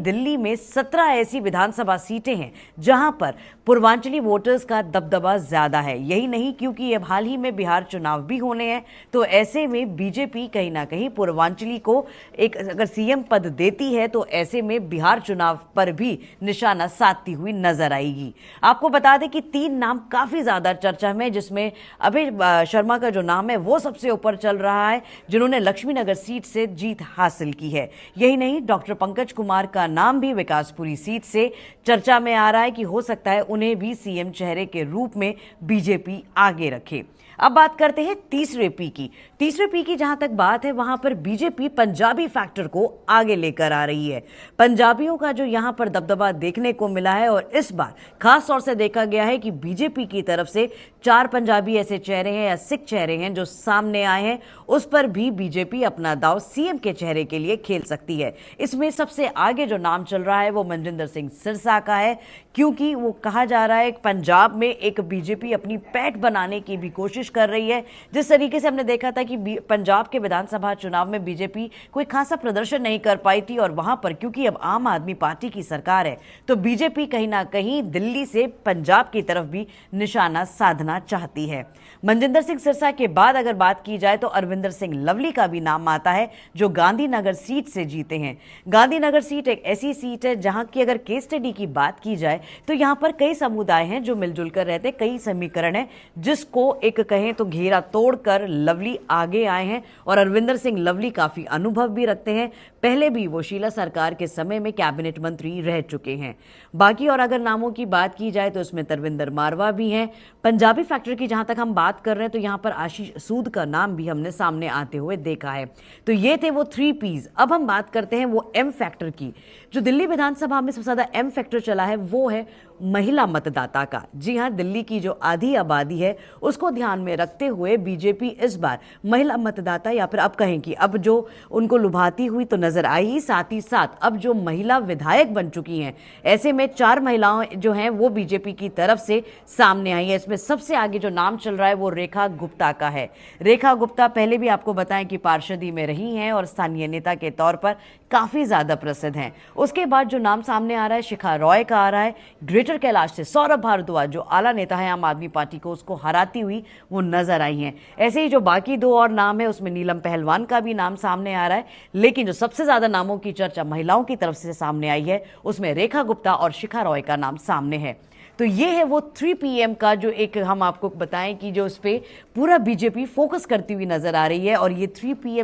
दिल्ली में 17 ऐसी विधानसभा सीटें हैं जहां पर पूर्वांचली वोटर्स का दबदबा ज्यादा है। यही नहीं, क्योंकि अब हाल ही में बिहार चुनाव भी होने हैं, तो ऐसे में बीजेपी कहीं ना कहीं पूर्वांचली को एक अगर सीएम पद देती है तो ऐसे में बिहार चुनाव पर भी निशाना साधती हुई नजर आएगी। आपको बता दें कि 3 नाम काफी ज्यादा चर्चा में, जिसमें अभय शर्मा का जो नाम है वो सबसे ऊपर चल रहा है, जिन्होंने लक्ष्मीनगर सीट से जीत हासिल की है। यही नहीं, डॉक्टर पंकज कुमार का नाम भी विकासपुरी सीट से चर्चा में आ रहा है कि हो सकता है उन्हें भी सीएम चेहरे के रूप में बीजेपी आगे रखे। अब बात करते हैं तीसरे पी की जहां तक बात है, वहां पर बीजेपी पंजाबी फैक्टर को आगे लेकर आ रही है। पंजाबियों का जो यहां पर दबदबा देखने को मिला है, और इस बार खास तौर से देखा गया है कि बीजेपी की तरफ से 4 पंजाबी ऐसे चेहरे हैं या सिख चेहरे हैं जो सामने आए हैं, उस पर भी बीजेपी अपना दांव सीएम के चेहरे के लिए खेल सकती है। इसमें सबसे आगे जो नाम चल रहा है वो मनजिंदर सिंह सिरसा का है, क्योंकि वो कहा जा रहा है पंजाब में एक बीजेपी अपनी पैठ बनाने की भी कोशिश कर रही है। जिस तरीके से हमने देखा था कि पंजाब के विधानसभा चुनाव में बीजेपी कोई खासा प्रदर्शन नहीं कर पाई थी, और वहां पर क्योंकि अब आम आदमी पार्टी की सरकार है तो बीजेपी कहीं ना कहीं दिल्ली से पंजाब की तरफ भी निशाना साधना चाहती है। मनजिंदर सिंह सिरसा के बाद अगर बात की जाए तो अरविंदर सिंह लवली का भी नाम आता है, जो गांधीनगर सीट से जीते हैं। गांधीनगर सीट एक ऐसी सीट है जहां की अगर केस स्टडी की बात की जाए तो यहां पर कई समुदाय हैं जो मिलजुल कर रहते, कई समीकरण हैं जिसको एक कहें तो घेरा तोड़कर लवली आगे आए हैं। और अरविंदर सिंह लवली काफी अनुभव भी रखते हैं, पहले भी वो शीला सरकार के समय में कैबिनेट मंत्री रह चुके हैं। बाकी और अगर नामों की बात की जाए तो इसमें तरविंदर मारवा भी हैं। पंजाबी फैक्टर की जहां तक हम बात कर रहे हैं तो यहां पर आशीष सूद का नाम भी हमने सामने आते हुए देखा है। तो ये थे वो 3 पीज। अब हम बात करते हैं वो एम फैक्टर की। जो दिल्ली विधानसभा में सबसे ज्यादा एम फैक्टर चला है वो है महिला मतदाता का। जी हां, दिल्ली की जो आधी आबादी है उसको ध्यान में रखते हुए बीजेपी इस बार महिला मतदाता, या फिर अब कहें कि अब जो उनको लुभाती हुई तो नजर आई ही, साथ ही साथ अब जो महिला विधायक बन चुकी हैं, ऐसे में 4 महिलाएं जो हैं वो बीजेपी की तरफ से सामने आई है। इसमें सबसे आगे जो नाम चल रहा है वो रेखा गुप्ता का है। रेखा गुप्ता पहले भी आपको बताएं कि पार्षदी में रही हैं और स्थानीय नेता के तौर पर काफी ज्यादा प्रसिद्ध हैं। उसके बाद जो नाम सामने आ रहा है शिखा रॉय का आ रहा है। ग्रेटर कैलाश से सौरभ भारद्वाज जो आला नेता है आम आदमी पार्टी को, उसको हराती हुई वो नजर आई हैं। ऐसे ही जो बाकी 2 और नाम है उसमें नीलम पहलवान का भी नाम सामने आ रहा है, लेकिन जो सबसे ज्यादा नामों की चर्चा महिलाओं की तरफ से सामने आई है उसमें रेखा गुप्ता और शिखा रॉय का नाम सामने है। तो ये है वो 3 PM का जो एक हम आपको बताएं कि जो उस पे पूरा बीजेपी फोकस करती हुई नजर आ रही है। और ये 3 PM